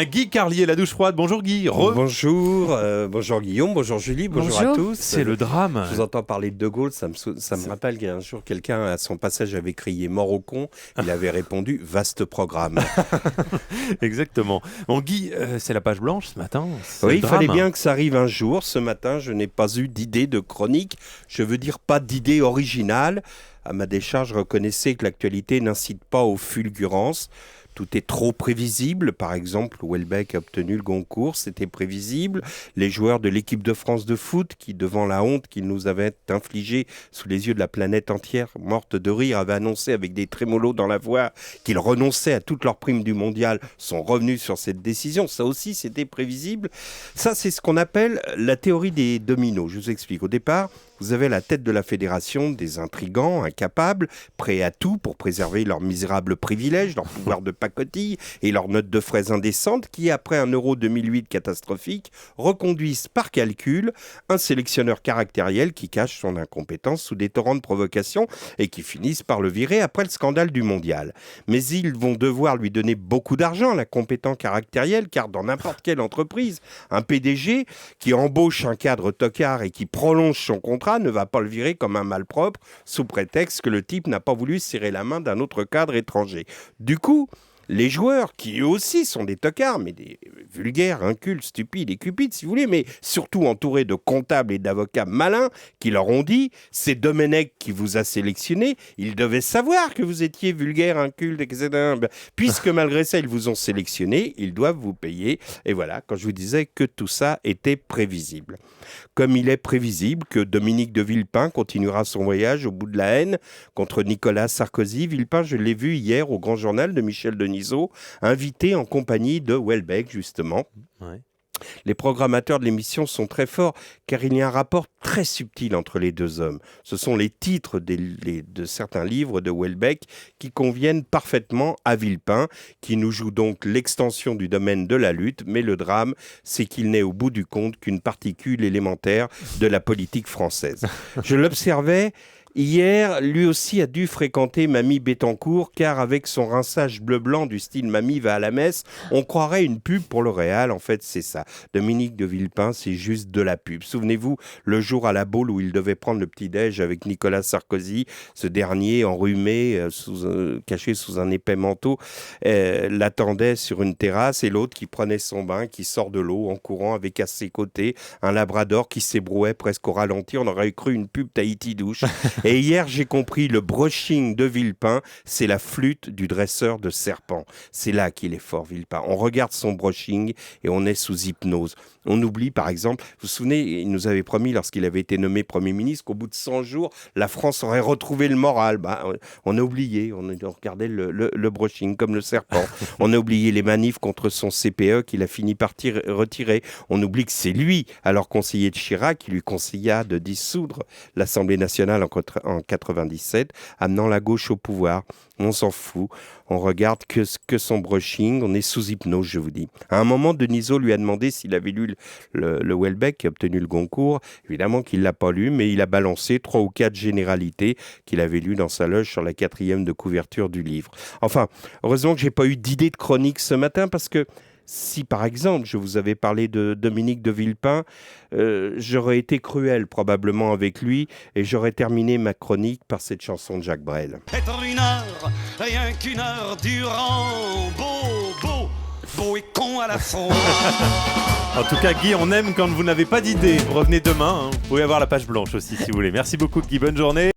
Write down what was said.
Guy Carlier, la douche froide. Bonjour Guy. Bonjour Guillaume, bonjour Julie, bonjour à tous. C'est le drame. Je vous entends parler de Gaulle, ça me rappelle qu'un jour quelqu'un à son passage avait crié mort au con, il avait répondu vaste programme. Exactement. Bon Guy, c'est la page blanche ce matin. Oui, il fallait bien que ça arrive un jour. Ce matin, je n'ai pas eu d'idée de chronique, je veux dire pas d'idée originale. À ma décharge, reconnaissez que l'actualité n'incite pas aux fulgurances. Tout est trop prévisible. Par exemple, Houellebecq a obtenu le Goncourt, c'était prévisible. Les joueurs de l'équipe de France de foot, qui, devant la honte qu'ils nous avaient infligée sous les yeux de la planète entière, morte de rire, avaient annoncé avec des trémolos dans la voix qu'ils renonçaient à toutes leurs primes du mondial, sont revenus sur cette décision. Ça aussi, c'était prévisible. Ça, c'est ce qu'on appelle la théorie des dominos. Je vous explique. Au départ, vous avez la tête de la fédération, des intrigants, incapables, prêts à tout pour préserver leurs misérables privilèges, leur pouvoir de pacotille et leurs notes de frais indécentes qui, après un Euro 2008 catastrophique, reconduisent par calcul un sélectionneur caractériel qui cache son incompétence sous des torrents de provocation et qui finissent par le virer après le scandale du mondial. Mais ils vont devoir lui donner beaucoup d'argent, l'incompétent caractériel, car dans n'importe quelle entreprise, un PDG qui embauche un cadre tocard et qui prolonge son contrat ne va pas le virer comme un malpropre sous prétexte que le type n'a pas voulu serrer la main d'un autre cadre étranger. Du coup, les joueurs, qui eux aussi sont des tocards, mais des vulgaires, incultes, stupides et cupides, si vous voulez, mais surtout entourés de comptables et d'avocats malins, qui leur ont dit « c'est Domenech qui vous a sélectionné, il devait savoir que vous étiez vulgaire, inculte, etc. Puisque malgré ça, ils vous ont sélectionné, ils doivent vous payer. » Et voilà, quand je vous disais que tout ça était prévisible. Comme il est prévisible que Dominique de Villepin continuera son voyage au bout de la haine contre Nicolas Sarkozy. Villepin, je l'ai vu hier au Grand Journal de Michel Denisot, invité en compagnie de Houellebecq, justement. Ouais. Les programmateurs de l'émission sont très forts car il y a un rapport très subtil entre les deux hommes. Ce sont les titres de certains livres de Houellebecq qui conviennent parfaitement à Villepin, qui nous joue donc l'extension du domaine de la lutte, mais le drame, c'est qu'il n'est au bout du compte qu'une particule élémentaire de la politique française. Je l'observais. Hier, lui aussi a dû fréquenter Mamie Bettencourt, car avec son rinçage bleu-blanc du style Mamie va à la messe, on croirait une pub pour le Réal. En fait, c'est ça. Dominique de Villepin, c'est juste de la pub. Souvenez-vous, le jour à la Baule où il devait prendre le petit-déj avec Nicolas Sarkozy, ce dernier enrhumé, caché sous un épais manteau, l'attendait sur une terrasse, et l'autre qui prenait son bain, qui sort de l'eau en courant avec à ses côtés un labrador qui s'ébrouait presque au ralenti. On aurait cru une pub Tahiti douche. Et hier, j'ai compris, le brushing de Villepin, c'est la flûte du dresseur de serpents. C'est là qu'il est fort, Villepin. On regarde son brushing et on est sous hypnose. On oublie, par exemple, vous vous souvenez, il nous avait promis, lorsqu'il avait été nommé Premier ministre, qu'au bout de 100 jours, la France aurait retrouvé le moral. On a oublié, on regardait le brushing comme le serpent. On a oublié les manifs contre son CPE qu'il a fini par retirer. On oublie que c'est lui, alors conseiller de Chirac, qui lui conseilla de dissoudre l'Assemblée nationale en 97, amenant la gauche au pouvoir. On s'en fout, on regarde que son brushing, on est sous hypnose, je vous dis. À un moment, Denisot lui a demandé s'il avait lu le Houellebecq qui a obtenu le Goncourt. Évidemment qu'il ne l'a pas lu, mais il a balancé 3 ou 4 généralités qu'il avait lues dans sa loge sur la 4e de couverture du livre. Enfin, heureusement que je n'ai pas eu d'idée de chronique ce matin, parce que si, par exemple, je vous avais parlé de Dominique de Villepin, j'aurais été cruel probablement avec lui et j'aurais terminé ma chronique par cette chanson de Jacques Brel. Être une heure, rien qu'une heure durant, beau et con à la fois. En tout cas, Guy, on aime quand vous n'avez pas d'idée. Revenez demain, hein. Vous pouvez avoir la page blanche aussi si vous voulez. Merci beaucoup, Guy. Bonne journée.